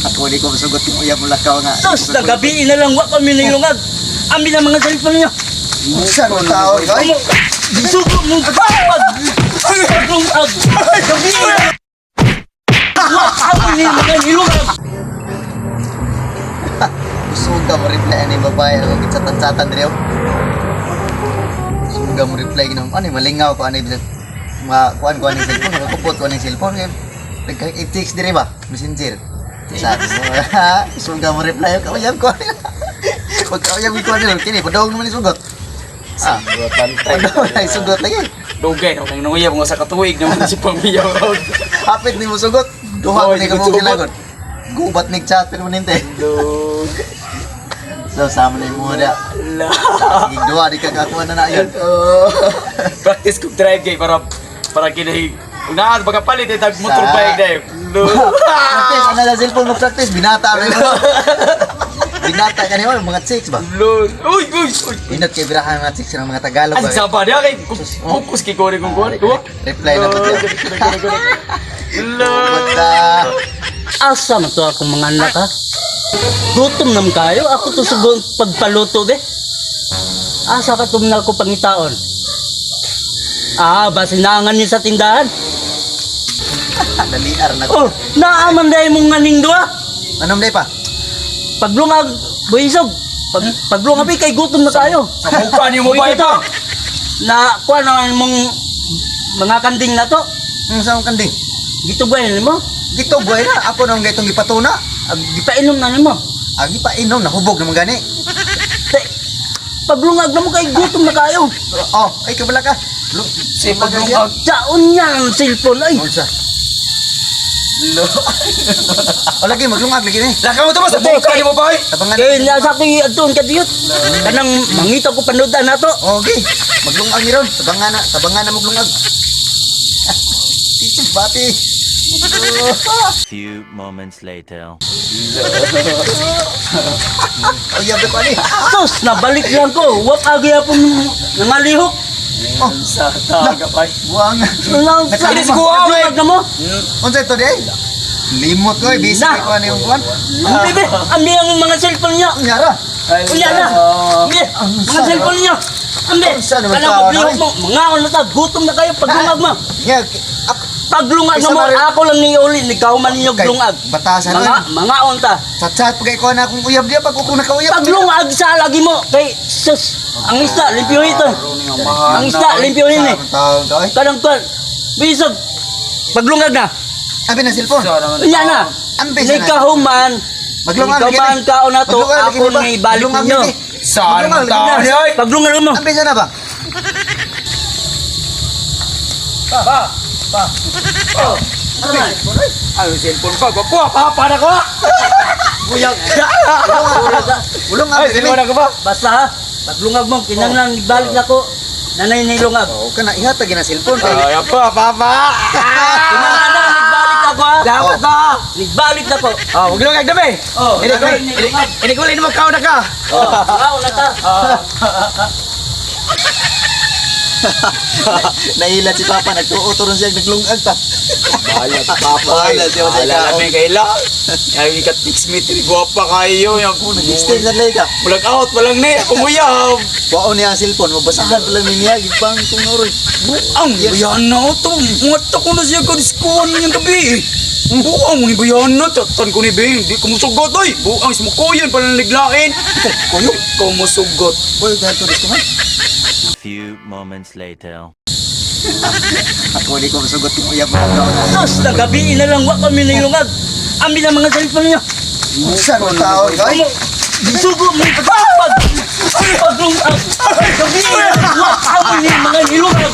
Ako di ko masugot yung uyab mo lakaw nga. Sus, nagabi na lang wa kami nilungag. Amin ang mga cellphone niyo. Musa ng tao, guys. Sugo mong paglungag. Gabi na. Wa kami mga nilungag. Suga mo reply ani babae ako gitsatan-satan diri. Suga mo reply ginom. Ano malingaw ko ani kuan ni cellphone, nakapupot ko ni cellphone. Nag-text diri ba? Messenger. Sabi mo, suga mo reply ko uyab ko. Pag uyab ko ni kini padong naman ni sugot. Sugotan Padong ay sugot lagi. Dugay na kang nanguyab nga sa katuig naman si Pamiyaw. Hapit ni mo sugot. Duha ni ka mo gilagot. Gubat nig chat pero ninte. So sama ni mo dia. Sige duha di ka kakuha na yun. Practice kong drive kay para kinahig. Unahan pagkapalit ay tag motor Sa- bike dahil. Practice ana sa cellphone mo practice binata rin mo. Binata ka niyo mga chicks ba? Uy! Inot kay birahan mga chicks ng mga Tagalog Ang ba? sapa niya kay focus kay kore kong kore. Reply na po siya. Basta Asa man to akong mga anak ha? Gutom nam kayo, ako to sugon pagpaluto be. Asa ka tumnal ko pangitaon? Basinangan niyo sa tindahan. daliar na ko. Oh, naaman dahil mong nganing doa. Anong day pa? Paglungag, buhisog. Paglungag kay gutom na kayo. Sa mukha niyo mo ba ito? Na kuha na mong mga kanding na to. Ang saan kanding? Gito ba yun mo? Gito buhay na ako nung gaytong gipatuna. Gipainom na nimo. Agi pa inom nahubog naman gani. Te, paglungag na mo kay gutom na kayo. Oh, ay kabala ka. Si paglungag. Saon niya ang cellphone ay. Unsa? O lagi maglungag lagi ni. Lakaw mo ito ba sa mukha niyo mo ba? Tabangan. Kaya niya sa aking adun ka diyot. Kanang mangita ko panudan na to. Okay. Maglungag ni ron. Tabangan na maglungag. Tito bati. Few moments later. Oh, yabe pa ni. Sus, nabalik lang ko. Wap agi apong nangalihok. Sa taga pa. Buang. Inis ko, away. Paglungag na mo. Unsa ito di? Limot ko, busy Na. ko ani yung buwan. Ang bibi, ambi ang mga cellphone niya. Nyara. Unya na. Ambi, mga cellphone niya. Ambi, Saan naman kanang tao, paglihok no? mo. Mga na gutom na kayo paglungag mo. Yeah, Paglungag na mo, ako lang ni uli, ikaw man ninyo glungag. batasan Mga onta. Chat pagay ko na akong uyab dia pag ko nakauyab. Paglungag sa lagi mo, kay sus, ang isda, limpyohin ito. Ang isda, limpyohin eh. Taon to ay. Kadang tuwan, bisog, paglungag na. Abi na cellphone. Unya na, Ambis na. nikahuman, Maglungag lagi ikaman ni. kao na to, Maglungag lagi ako ni ba? may balik Maglungag ninyo. lagi. Saan Maglungag ang lagi tao na. niya? Paglungag mo. Ambis na ba? Ay, cellphone pa. Gwapo, papa na ko. Buyag. Ulong Ay, abi cellphone kami. na ko ba? Basta ha, paglungag mo, kinanglan, ibalik na ko. Nanay nilungag. Oh, kana ihatag na cellphone kay. Ay, pa, papa. Kinanglan, nagbalik na ko ha. Dapat ka. Nagbalik na ko. Oh, wag lang agdami. Oh, Ini ko lang mo kao na ka. Oh, mga na ta. Nailat si Papa nagtuuto ron siya naglungag ta. Bahala ka, papa. Bahala siya sa Bahala ikaw. na may kaila. Ay, ka text me, guwapa kayo. Yung Nag-extend sa lay ka. Bulag out, walang ni. Kumuyab. Baon niya ang cellphone mabasahan pa lang niya gibang kung oroy. Buang, bayan na ito. Mata ko na siya kadiskuhan niyang gabi. Buang, ni bayan na. Tatan ko ni Bing. Di ko musugot, oy. Buang, sumukoyan pala naglain. Kuyo, ikaw musugot. Boy, gato dis ko man. Few moments later. Ako di ko masugot yung uyab mo na. Sus, nagabi na lang wa kami nilungag. Amin ang mga cellphone niyo. Musa ng tao, guys. Sugo mo paglungag. Gabi na lang wa kami ni mga nilungag.